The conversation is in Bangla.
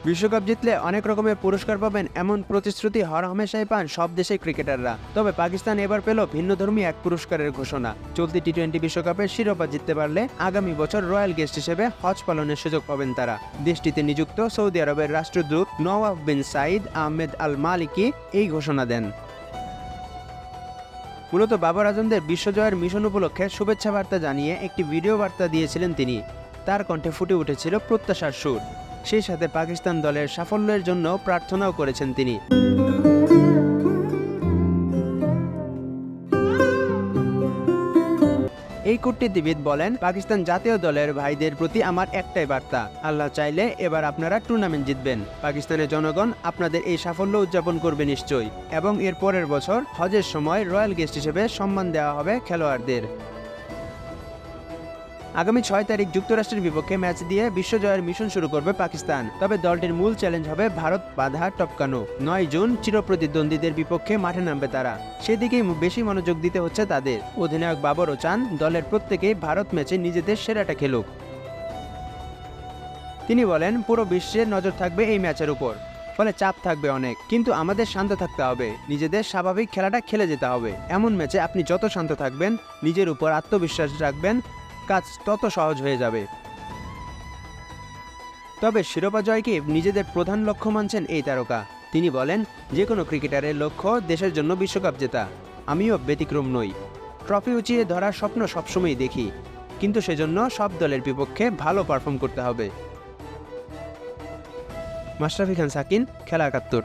বিশ্বকাপ জিতলে অনেক রকমের পুরস্কার পাবেন এমন প্রতিশ্রুতি হরহামেশাই পান সব দেশের ক্রিকেটাররা। তবে পাকিস্তান এবার পেল ভিন্নধর্মী এক পুরস্কারের ঘোষণা। চলতি টি-20 বিশ্বকাপের শিরোপা জিততে পারলে আগামী বছর রয়্যাল গেস্ট হিসেবে হজ পালনের সুযোগ পাবেন তারা। দেশটিতে নিযুক্ত সৌদি আরবের রাষ্ট্রদূত নওয়াফ বিন সাইদ আহমেদ আল মালিকি এই ঘোষণা দেন। মূলত বাবর আজমদের বিশ্বজয়ের মিশন উপলক্ষে শুভেচ্ছা বার্তা জানিয়ে একটি ভিডিও বার্তা দিয়েছিলেন তিনি। তার কণ্ঠে ফুটে উঠেছিল প্রত্যাশার সুর। সেই সাথে পাকিস্তান দলের সাফল্যের জন্য প্রার্থনাও করেছেন তিনি। এই কূটনীতিবিদ বলেন, পাকিস্তান জাতীয় দলের ভাইদের প্রতি আমার একটাই বার্তা, আল্লাহ চাইলে এবার আপনারা টুর্নামেন্ট জিতবেন। পাকিস্তানের জনগণ আপনাদের এই সাফল্য উদযাপন করবে নিশ্চয়ই, এবং এর পরের বছর হজের সময় রয়্যাল গেস্ট হিসেবে সম্মান দেওয়া হবে খেলোয়াড়দের। আগামী 6 তারিখ যুক্তরাষ্ট্রের বিপক্ষে ম্যাচ দিয়ে বিশ্বজয়ের মিশন শুরু করবে পাকিস্তান। তবে দলটির মূল চ্যালেঞ্জ হবে ভারত বাধা টপকানো। 9 জুন চিরপ্রতিদ্বন্দ্বীদের বিপক্ষে মাঠে নামবে তারা। সেদিকেই বেশি মনোযোগ দিতে হচ্ছে তাদের। অধিনায়ক বাবরও চান দলের প্রত্যেকেই ভারত ম্যাচে নিজেদের সেরাটা খেলুক। তিনি বলেন, পুরো বিশ্বের নজর থাকবে এই ম্যাচের উপর, ফলে চাপ থাকবে অনেক, কিন্তু আমাদের শান্ত থাকতে হবে, নিজেদের স্বাভাবিক খেলাটা খেলে যেতে হবে। এমন ম্যাচে আপনি যত শান্ত থাকবেন, নিজের উপর আত্মবিশ্বাস রাখবেন, কাজ তত সহজ হয়ে যাবে। তবে শিরোপা জয়কে নিজেদের প্রধান লক্ষ্য মানছেন এই তারকা। তিনি বলেন, যে কোনো ক্রিকেটারের লক্ষ্য দেশের জন্য বিশ্বকাপ জেতা। আমিও ব্যতিক্রম নই। ট্রফি উঁচিয়ে ধরার স্বপ্ন সবসময় দেখি, কিন্তু সেজন্য সব দলের বিপক্ষে ভালো পারফর্ম করতে হবে। মাশরাফি খান সাকিন, খেলা ৭১।